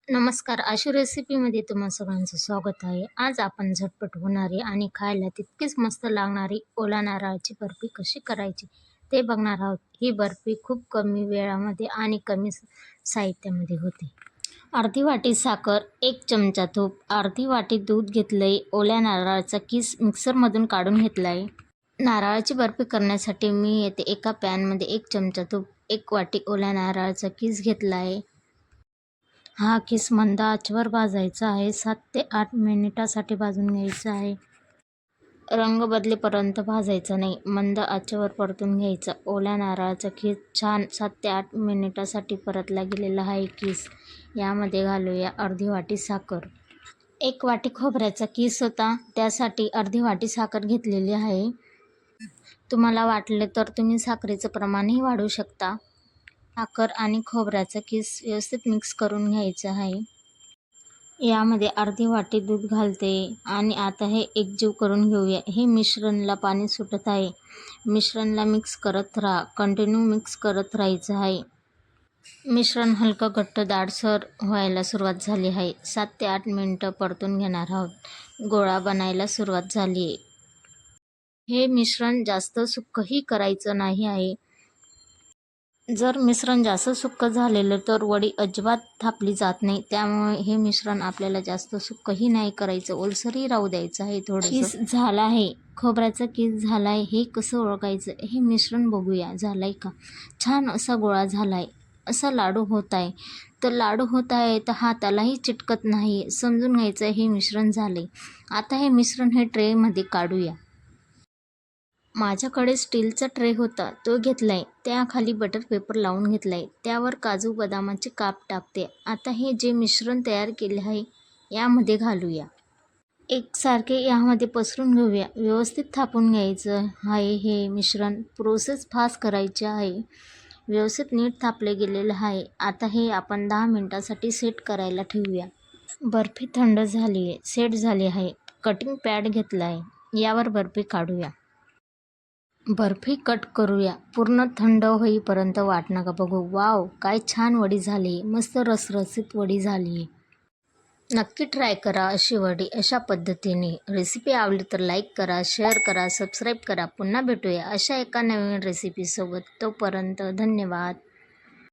नमस्कार. आशू रेसिपीमध्ये तुम्हा सगळ्यांचं स्वागत आहे. आज आपण झटपट होणारी आणि खायला तितकीच मस्त लागणारी ओला नारळाची बर्फी कशी करायची ते बघणार आहोत. ही बर्फी खूप कमी वेळामध्ये आणि कमी साहित्यामध्ये होते. अर्धी वाटी साखर, 1 चमचा तूप, अर्धी वाटी दूध घेतलंय. ओल्या नारळाचा किस मिक्सरमधून काढून घेतलाय. नारळाची बर्फी करण्यासाठी मी येथे एका पॅनमध्ये 1 चमचा तूप, 1 वाटी ओल्या नारळाचा किस घेतला आहे. हा किस मंद आचेवर भाजायचा आहे. 7 ते 8 मिनिटासाठी भाजून घ्यायचा आहे. रंग बदलेपर्यंत भाजायचा नाही, मंद आचेवर परतून घ्यायचा. ओल्या नारळाचा किस छान 7 ते 8 मिनिटासाठी परतला गेलेला आहे. किस यामध्ये घालूया अर्धी वाटी साखर. 1 वाटी खोबऱ्याचा किस होता, त्यासाठी अर्धी वाटी साखर घेतलेली आहे. तुम्हाला वाटले तर तुम्ही साखरेचं प्रमाणही वाढवू शकता. साखर आणि खोबऱ्याचा किस व्यवस्थित मिक्स करून घ्यायचं आहे. यामध्ये अर्धी वाटी दूध घालते आणि आता हे एकजीव करून घेऊया. हे मिश्रणला पाणी सुटत आहे. मिश्रणला मिक्स करत राहा. कंटिन्यू मिक्स करत राहायचं आहे. मिश्रण हलकं घट्ट दाटसर व्हायला सुरुवात झाली आहे. 7 ते 8 मिनिटं परतून घेणार आहोत. गोळा बनायला सुरुवात झाली आहे. हे मिश्रण जास्त सुक्कही करायचं नाही आहे. जर मिश्रण जास्त सुक्क झालेलं तर वडी अजिबात थापली जात नाही. त्यामुळे हे मिश्रण आपल्याला जास्त सुक्कही नाही करायचं, ओलसरही राहू द्यायचं आहे. थोडंसं किस झाला आहे, खोबऱ्याचा किस झाला आहे. हे कसं ओळखायचं? हे मिश्रण बघूया, झालं आहे का? छान असा गोळा झाला आहे, असा लाडू होत आहे. तर लाडू होत आहे तर हातालाही चिटकत नाही, समजून घ्यायचं हे मिश्रण झालं आहे. आता हे मिश्रण हे ट्रेमध्ये काढूया. माझ्याकडे स्टीलचा ट्रे होता, तो घेतलाय. त्याखाली बटर पेपर लावून घेतलाय. त्यावर काजू बदामाचे काप टाकते. आता हे जे मिश्रण तयार केले आहे यामध्ये घालूया. एकसारखे यामध्ये पसरून घेऊया. व्यवस्थित थापून घ्यायचं आहे. हे मिश्रण प्रोसेस फास्ट करायची आहे. व्यवस्थित नीट थापले गेलेलं आहे. आता हे आपण 10 मिनिटासाठी सेट करायला ठेवूया. बर्फी थंड झाली आहे, सेट झाली आहे. कटिंग पॅड घेतला आहे, यावर बर्फी काढूया. बर्फी कट करूया. पूर्ण थंड होईपर्यंत वाट नका बघू. वाव, काय छान वडी झाली. मस्त रसरशीत वडी झाली. नक्की ट्राय करा अशी वडी अशा पद्धतीने. रेसिपी आवडली तर लाईक करा, शेअर करा, सबस्क्राईब करा. पुन्हा भेटूया अशा एका नवीन रेसिपीसोबत. तोपर्यंत धन्यवाद.